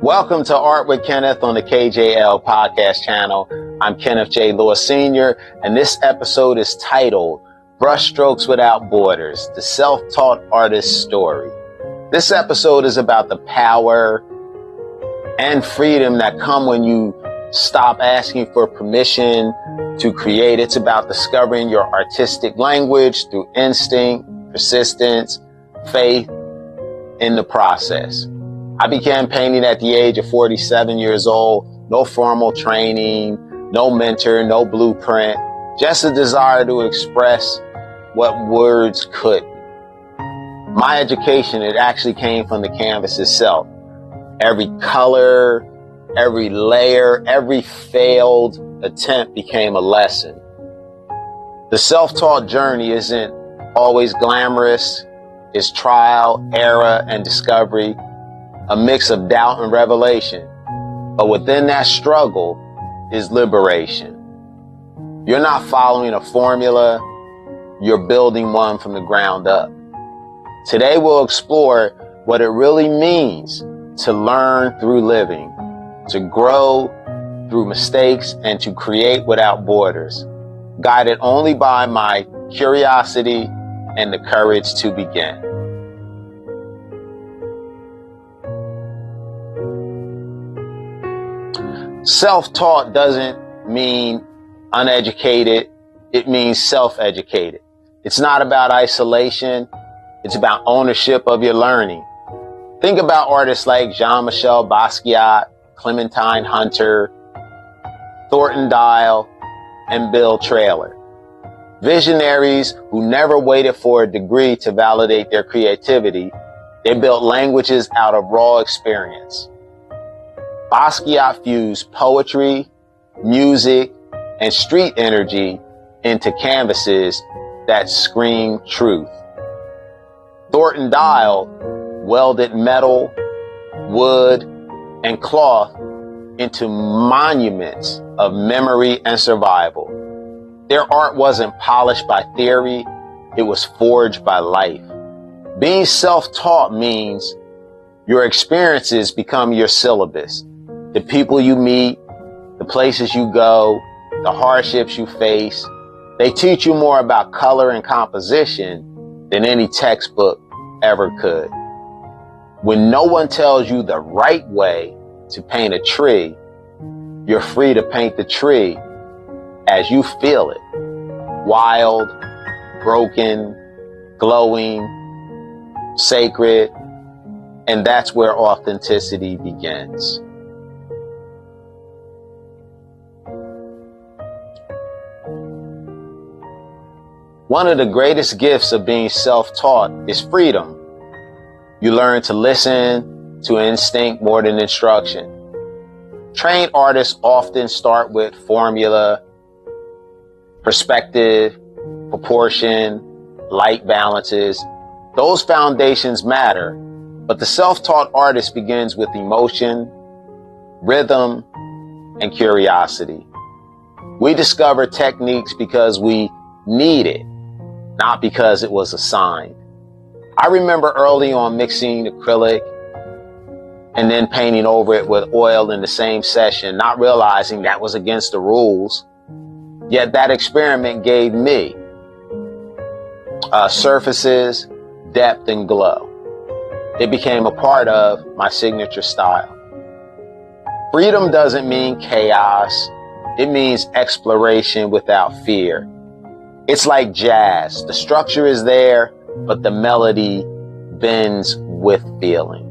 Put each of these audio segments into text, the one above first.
Welcome to Art with Kenneth on the KJL Podcast Channel. I'm Kenneth J. Sr., and this episode is titled Brushstrokes Without Borders, the Self-Taught Artist's Story. This episode is about the power and freedom that come when you stop asking for permission to create. It's about discovering your artistic language through instinct, persistence, faith in the process. I began painting at the age of 47 years old. No formal training, no mentor, no blueprint, just a desire to express what words couldn't. My education, it actually came from the canvas itself. Every color, every layer, every failed attempt became a lesson. The self-taught journey isn't always glamorous. It's trial, error, and discovery, a mix of doubt and revelation. But within that struggle is liberation. You're not following a formula, you're building one from the ground up. Today we'll explore what it really means to learn through living, to grow through mistakes, and to create without borders, guided only by my curiosity and the courage to begin. Self-taught doesn't mean uneducated. It means self-educated. It's not about isolation. It's about ownership of your learning. Think about artists like Jean-Michel Basquiat, Clementine Hunter, Thornton Dial, and Bill Traylor. Visionaries who never waited for a degree to validate their creativity. They built languages out of raw experience. Basquiat fused poetry, music, and street energy into canvases that scream truth. Thornton Dial welded metal, wood, and cloth into monuments of memory and survival. Their art wasn't polished by theory, it was forged by life. Being self-taught means your experiences become your syllabus. The people you meet, the places you go, the hardships you face, they teach you more about color and composition than any textbook ever could. When no one tells you the right way to paint a tree, you're free to paint the tree as you feel it. Wild, broken, glowing, sacred, and that's where authenticity begins. One of the greatest gifts of being self-taught is freedom. You learn to listen to instinct more than instruction. Trained artists often start with formula, perspective, proportion, light balances. Those foundations matter, but the self-taught artist begins with emotion, rhythm, and curiosity. We discover techniques because we need it, not because it was assigned. I remember early on mixing acrylic and then painting over it with oil in the same session, not realizing that was against the rules. Yet that experiment gave me surfaces, depth, and glow. It became a part of my signature style. Freedom doesn't mean chaos. It means exploration without fear. It's like jazz. The structure is there, but the melody bends with feeling.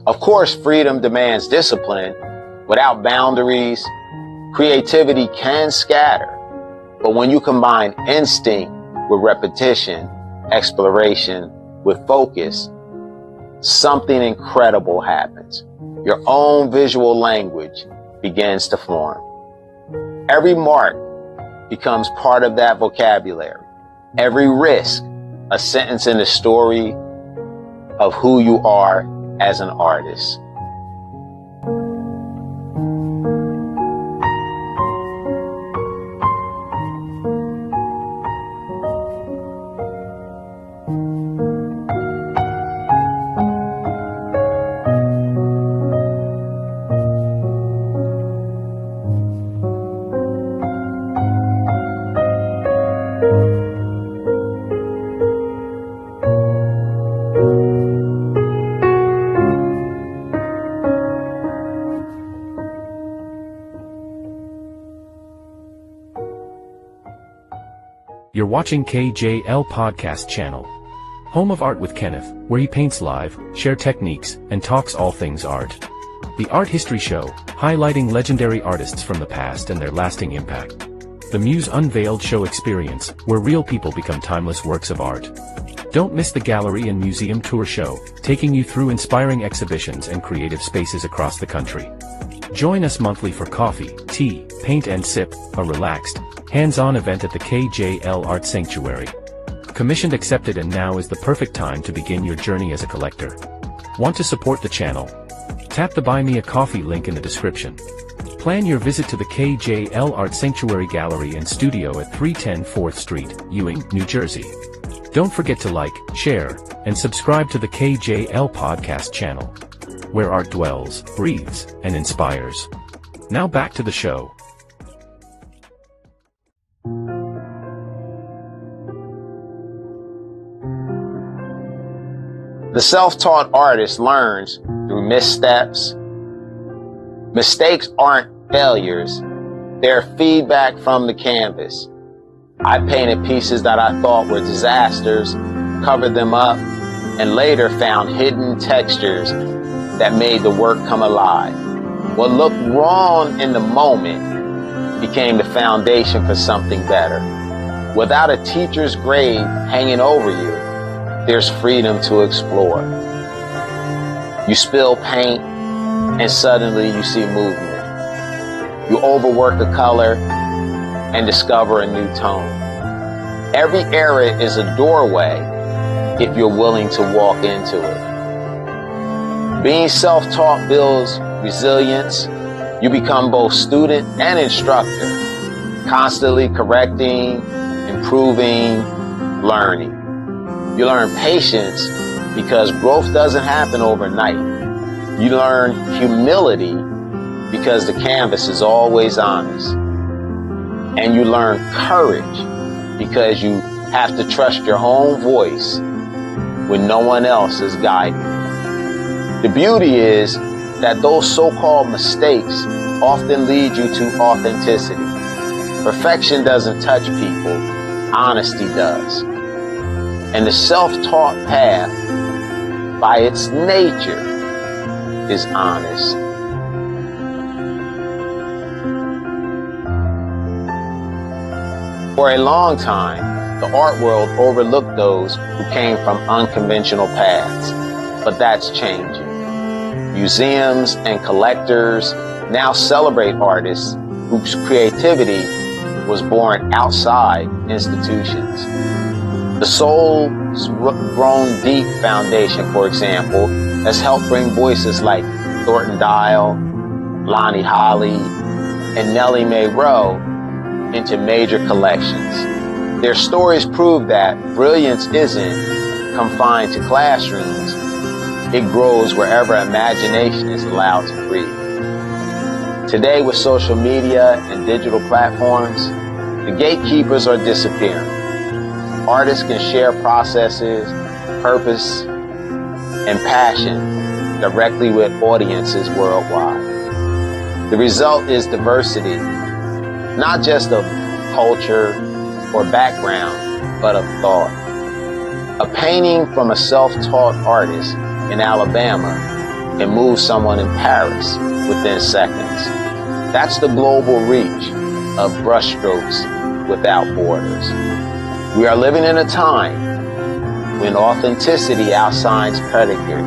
Of course, freedom demands discipline. Without boundaries, creativity can scatter. But when you combine instinct with repetition, exploration with focus, something incredible happens. Your own visual language begins to form. Every mark becomes part of that vocabulary. Every risk, a sentence in the story of who you are as an artist. You're watching KJL Podcast Channel, home of Art with Kenneth, where he paints live, shares techniques, and talks all things art. The Art History Show, highlighting legendary artists from the past and their lasting impact. The Muse Unveiled Show experience, where real people become timeless works of art. Don't miss the Gallery and Museum Tour Show, taking you through inspiring exhibitions and creative spaces across the country. Join us monthly for coffee, tea, paint and sip, a relaxed, hands-on event at the KJL Art Sanctuary. Commissioned accepted, and now is the perfect time to begin your journey as a collector. Want to support the channel? Tap the Buy Me a Coffee link in the description. Plan your visit to the KJL Art Sanctuary Gallery and Studio at 310 4th Street, Ewing, New Jersey. Don't forget to like, share, and subscribe to the KJL Podcast Channel, where art dwells, breathes, and inspires. Now back to the show. The self-taught artist learns through missteps. Mistakes aren't failures. They're feedback from the canvas. I painted pieces that I thought were disasters, covered them up, and later found hidden textures that made the work come alive. What looked wrong in the moment became the foundation for something better. Without a teacher's grade hanging over you, there's freedom to explore. You spill paint, and suddenly you see movement. You overwork a color and discover a new tone. Every era is a doorway if you're willing to walk into it. Being self-taught builds resilience. You become both student and instructor, constantly correcting, improving, learning. You learn patience because growth doesn't happen overnight. You learn humility because the canvas is always honest. And you learn courage because you have to trust your own voice when no one else is guiding. The beauty is that those so-called mistakes often lead you to authenticity. Perfection doesn't touch people, honesty does. And the self-taught path, by its nature, is honest. For a long time, the art world overlooked those who came from unconventional paths, but that's changing. Museums and collectors now celebrate artists whose creativity was born outside institutions. The Soul's Grown Deep Foundation, for example, has helped bring voices like Thornton Dial, Lonnie Holly, and Nellie Mae Rowe into major collections. Their stories prove that brilliance isn't confined to classrooms. It grows wherever imagination is allowed to breathe. Today, with social media and digital platforms, the gatekeepers are disappearing. Artists can share processes, purpose, and passion directly with audiences worldwide. The result is diversity, not just of culture or background, but of thought. A painting from a self-taught artist in Alabama can move someone in Paris within seconds. That's the global reach of Brushstrokes Without Borders. We are living in a time when authenticity outshines pedigree.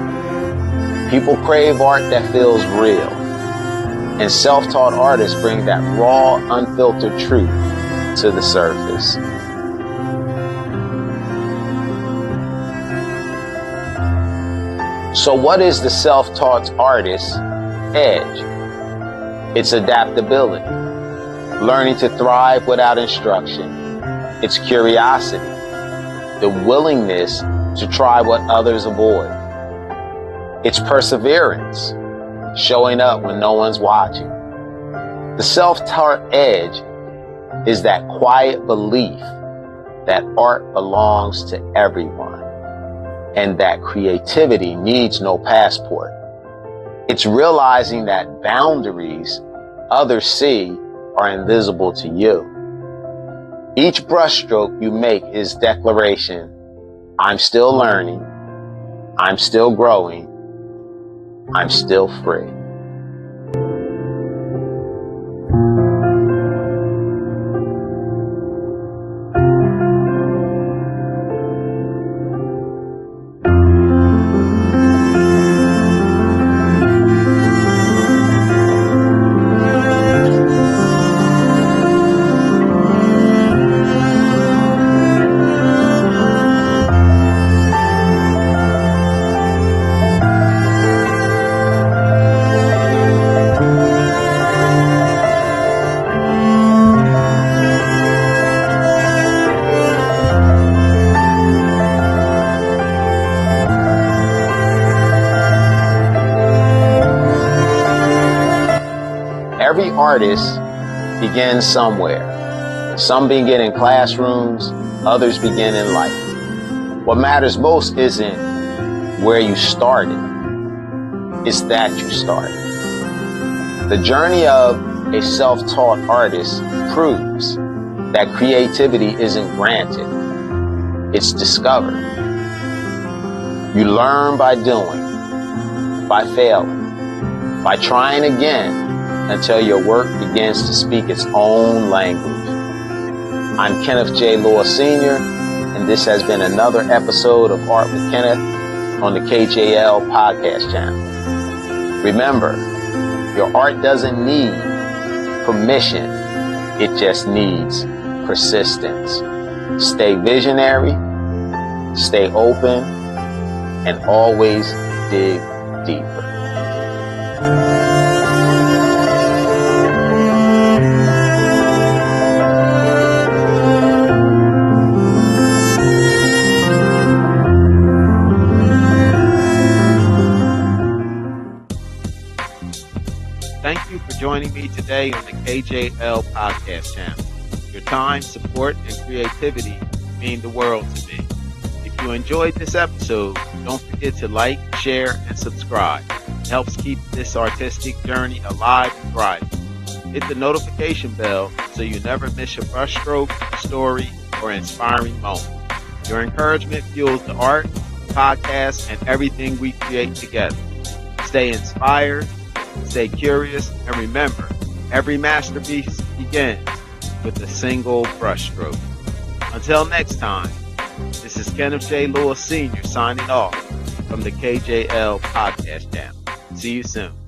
People crave art that feels real, and self-taught artists bring that raw, unfiltered truth to the surface. So what is the self-taught artist's edge? It's adaptability, learning to thrive without instruction. It's curiosity, the willingness to try what others avoid. It's perseverance, showing up when no one's watching. The self-taught edge is that quiet belief that art belongs to everyone and that creativity needs no passport. It's realizing that boundaries others see are invisible to you. Each brushstroke you make is declaration. I'm still learning. I'm still growing. I'm still free. Every artist begins somewhere. Some begin in classrooms, others begin in life. What matters most isn't where you started, it's that you started. The journey of a self-taught artist proves that creativity isn't granted, it's discovered. You learn by doing, by failing, by trying again, until your work begins to speak its own language. I'm Kenneth J. Sr., and this has been another episode of Art with Kenneth on the KJL Podcast Channel. Remember, your art doesn't need permission, it just needs persistence. Stay visionary, stay open, and always dig deeper. Thank you for joining me today on the KJL Podcast Channel. Your time, support, and creativity mean the world to me. If you enjoyed this episode, don't forget to like, share, and subscribe. It helps keep this artistic journey alive and thriving. Hit the notification bell so you never miss a brushstroke, story, or inspiring moment. Your encouragement fuels the art, podcast, and everything we create together. Stay inspired, stay curious, and remember, every masterpiece begins with a single brushstroke. Until next time, this is Kenneth J. Sr. signing off from the KJL Podcast Channel. See you soon.